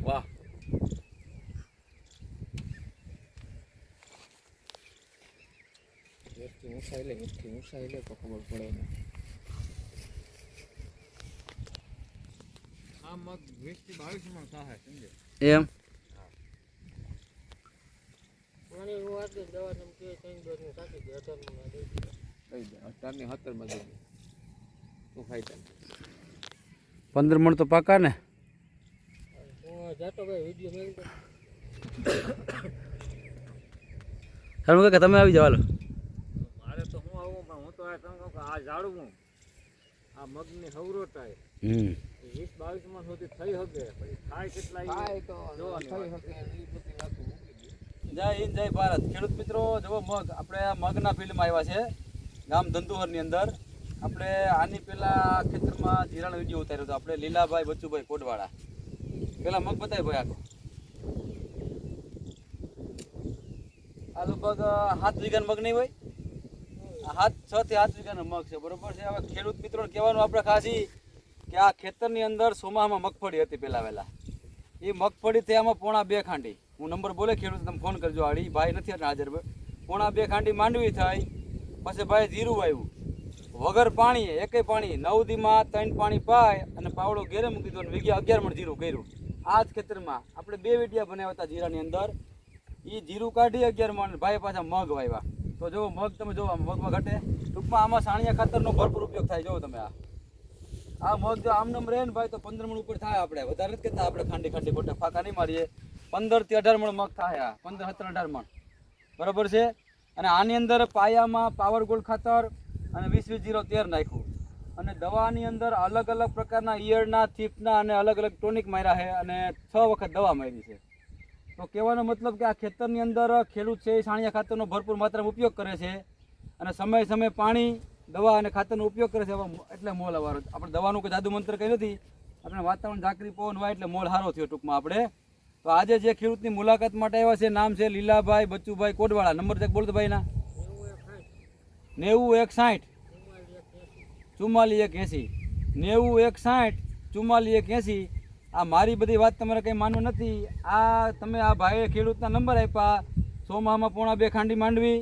વાહ મીઠી ઊંચાઈ લે તો ખબર પડે ને આ મગ 20 થી 22 મણ થાય સમજે એમ મને હું વાત દવા નમ કે 3 ડોઝ ની સાચી દે 18 માં દે દઈ દે 18 ની 17 માં દે તો ફાયદા 15 મણ તો પાકા ને હું જાતો ભાઈ વિડિયો મેલ દે હરમ કાકા તમે આવી જાવ હાલો મારે તો હું આવું પણ હું તો આ તમને કહું કે આ ઝાડું હું આ મગની હવરોટાય 20-22 માં સુધી થઈ શકે પછી થાય કેટલા થાય તો થઈ શકે એ બધી વાતો મૂકી દે જય હિન્દ જય ભારત ખેડૂત મિત્રો જુઓ મગ આપણે મગના ફિલ્ડમાં આવ્યા છે ગામ ધંધુહરની અંદર આપણે આની પહેલાં ખેતરમાં જીરાનો વિડીયો ઉતાર્યો હતો આપણે લીલાભાઈ બચ્ચુભાઈ કોડવાળા પહેલાં મગ બતાવી ભાઈ આખો આ લગભગ 7 વીઘાનો મગ નહીં હોય 6 થી 7 વીઘાનો મગ છે બરોબર છે હવે ખેડૂત મિત્રોને કહેવાનું આપણે ખાસ કે આ ખેતરની અંદર સોમામાં મગફળી હતી પહેલાં વહેલા એ મગફળી થયામાં પોણા 2 ખાંડી હું નંબર બોલે ખેડૂત તમે ફોન કરજો આડી ભાઈ નથી એટલે હાજર પોણા 2 ખાંડી માંડવી થાય પછી ભાઈ જીરું આવ્યું વગર પાણી એકેય પાણી 9 દીમાં 3 પાણી પાય અને પાવડો ઘેરે મૂકી દો અને વીઘે 11 મણ જીરું કર્યું આ જ ખેતરમાં આપણે 2 વીડિયા બનાવ્યા હતા જીરાની અંદર એ જીરું કાઢી 11 મણ ભાઈ પાછા મગ વાવ્યા તો જો મગ તમે જો મગમાં ઘટે ટૂંકમાં આમાં સાણિયા ખાતરનો ભરપૂર ઉપયોગ થાય જો તમે આ મગ જો આમ નામ રહે ને ભાઈ તો 15 મણ ઉપર થાય આપણે વધારે નથી કહેતા આપણે ખાંડી ખાંડી ખોટે ફાંકા નહીં મારીએ 15 થી 18 મણ મગ થાય 15, 17, 18 મણ બરાબર છે અને આની અંદર પાયામાં પાવર ગોલ્ડ ખાતર અને 20-20-0-13 નાખ્યું અને દવાની અંદર અલગ અલગ પ્રકારના ઈયળના થીપના અને અલગ અલગ ટોનિક માર્યા છે અને 6 વખત દવા મારી છે તો કહેવાનો મતલબ કે આ ખેતરની અંદર ખેડૂત છે એ સાણિયા ખાતરનો ભરપૂર માત્રામાં ઉપયોગ કરે છે અને સમય સમય પાણી દવા અને ખાતરનો ઉપયોગ કરે છે એટલે મોલ અવારો આપણે દવાનું કોઈ જાદુ મંત્ર કંઈ નથી આપણે વાતાવરણ ઝાકરી પવન હોય એટલે મોલ સારો થયો ટૂંકમાં આપણે તો આજે જે ખેડૂતની મુલાકાત માટે આવ્યા છે નામ છે લીલાભાઈ બચ્ચુભાઈ કોડવાળા નંબર ચેક બોલતો ભાઈના 90-160 44-180 90-160 આ મારી બધી વાત તમારે કંઈ માનવું નથી આ તમે આ ભાઈએ ખેડૂતના નંબર આપ્યા સોમામાં પોણા 2 ખાંડી માંડવી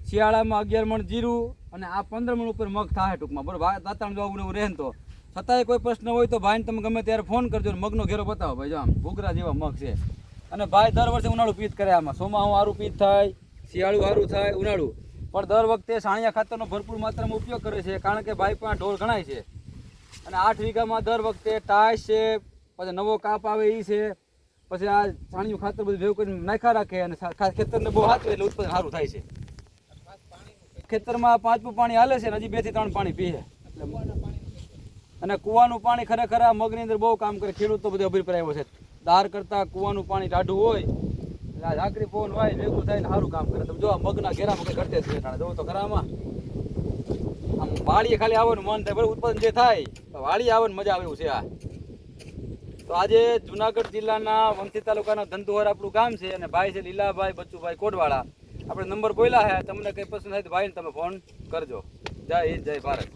શિયાળામાં 11 મણ જીરું અને આ 15 મણ ઉપર મગ થાય ટૂંકમાં બરાબર વાતાવરણ જોવું એવું રહે તો છતાંય કોઈ પ્રશ્ન હોય તો ભાઈને તમે ગમે ત્યારે ફોન કરજો મગનો ઘેરો બતાવો ભાઈ જો આમ ઘૂઘરા જેવા મગ છે અને ભાઈ દર વર્ષે ઉનાળું પીત કરે આમાં સોમામાં સારું પીત થાય શિયાળું સારું થાય ઉનાળું પણ દર વખતે સાણિયા ખાતરનો ભરપૂર માત્રામાં ઉપયોગ કરે છે કારણ કે ભાઈ પણ ઢોર ગણાય છે અને 8 વીઘામાં દર વખતે ટાઈસ છે પછી નવો કાપ આવે એ છે પછી આ સાણિયું ખાતર બધું ભેગું કરીને નાખા રાખે અને ખેતરને બહુ હાથવે એટલે ઉત્પાદન સારું થાય છે ખેતરમાં 5 પાણી હાલે છે ને હજી 2 થી 3 પાણી પીએ અને કૂવાનું પાણી ખરેખર આ મગની અંદર બહુ કામ કરે ખેડૂત તો બધો અભિપ્રાય આવ્યો છે દાર કરતાં કૂવાનું પાણી ટાઢું હોય એટલે આ ઝાકરી પવન હોય ભેગું થાય ને સારું કામ કરે તમે જો આ મગના ઘેરામાં કંઈ ઘટે છે જોવો તો ઘરામાં આમ વાળીએ ખાલી આવવાનું મન થાય બરાબર ઉત્પાદન જે થાય તો વાળી આવવાનું મજા આવે એવું છે આ તો આજે જુનાગઢ જિલ્લાના વંથી તાલુકાના ધંધુહર આપણું ગામ છે અને ભાઈ છે લીલાભાઈ બચ્ચુભાઈ કોડવાળા આપણે નંબર બોલ્યા છે તમને કંઈ પસંદ થાય તો ભાઈને તમે ફોન કરજો જય હિન્દ જય ભારત